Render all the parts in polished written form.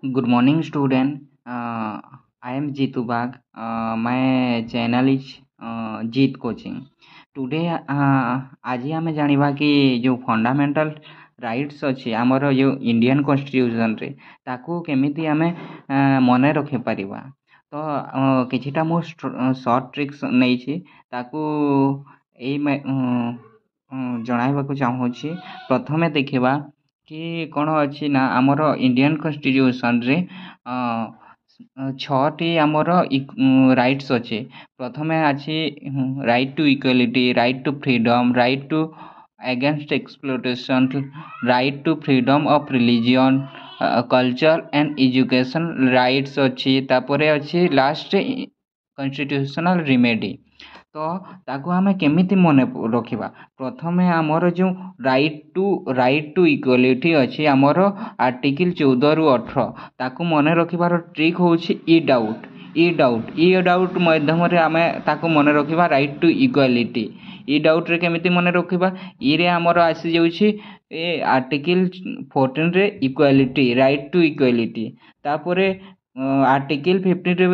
Good morning, student. I am Jeetu Bag. My channel is Jeet Coaching. Today, आज आम जाना कि जो फंडामेंटल राइट्स अच्छी आमर जो इंडियन कन्स्टिट्यूशन रे ताकू केमिति आमे मन रखि परिबा। तो किछिटा मो शॉर्ट ट्रिक्स नहीं छी ताकू एई जणाइबाकू चाहूँची। प्रथमे देखिबा कि कौन अच्छी ना आमर इंडियन कन्स्टिट्यूशन रे छटी आमर राइट्स अच्छे। प्रथमे अच्छी right to equality, right to freedom, right to against exploitation, right to freedom of religion, culture and education rights अच्छी। तापरे अच्छी लास्ट कन्स्टिट्यूशनल रिमेडी। तो ताकू आमे केमिति मने रखिबा। प्रथमे आमर जो राइट टू इक्वालिटी अच्छी आमर आर्टिकल 14 रु 18 ताकू मने रखिबार ट्रिक होछि ई डाउट माध्यम रे आमे ताकू मने रखिबा राइट टू इक्वालिटी। ई डाउट रे केमिति मने रखिबा, ई रे आमर आसी जाउछि ए आर्टिकल 14 रे इक्वालिटी, राइट टू इक्वालिटी। तापरे आर्टिकल 15 रे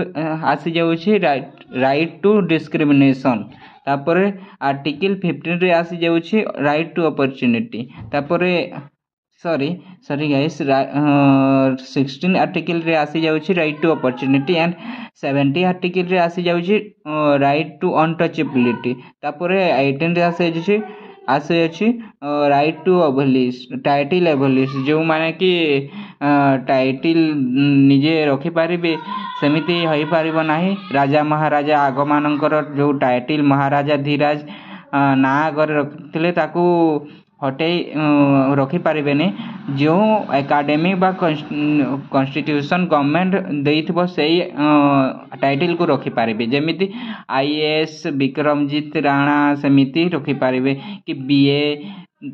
आसी जाउछि राइट टू डिस्क्रिमिनेशन। तापरे आर्टिकल 15 रे आसी जाउछि राइट टू अपॉर्चुनिटी। तापरे सॉरी गाइस, 16 आर्टिकल रे आसी जाउछि right to opportunity and 70 article रे आसी जाउछि राइट टू अनटचेबिलिटी। तापरे 18 रे आसे अछि राइट टू अबलिश, टाइटल एबलिश, जो माने कि टाइटल निजे रखि पारिबे सेमिति होई पारिबो नाही। राजा महाराजा आग मानकर जो टाइटल महाराजा धीराज ना आगर रखिथिले ताकू हटेई रखि पारिबेनी। जो एकाडेमी बा कॉन्स्टिट्यूशन गवर्नमेंट देइथिबो सेई टाइटल को रखि पारिबे। जेमिति आईएएस विक्रमजीत राणा सेमिति रखि पारिबे कि बीए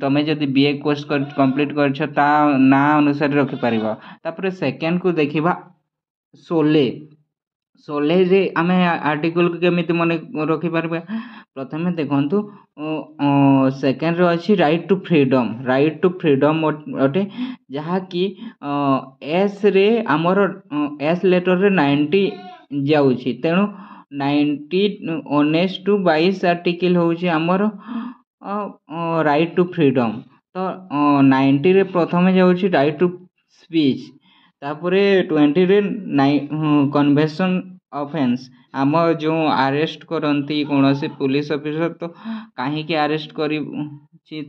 तमे जदि बीए कोर्स कंप्लीट करछ ता ना अनुसार रखि पारिबो। तापर सेकंड को देखिबा सोले रे आमे आर्टिकल को केमिति मने रखि पारिबा। प्रथमे देखंतु सेकंड रो अछि राइट टू फ्रीडम अटे, जहा कि एस रे आमर एस लेटर रे 90 जाउछि। तेणु 90 19 टू 22 आर्टिकल होउछि आमर राइट टू फ्रीडम। तो 90 रे प्रथमे जाउछि राइट टू स्पीच। तापरे 20 रे कन्वेंशन ऑफेंस, आम जो अरेस्ट करती कौन से पुलिस ऑफिसर तो कहीं अरेस्ट करी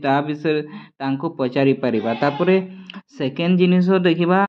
ता विषय तांको पचारि परिबा। तापरे सेकेंड जिनिस देखिबा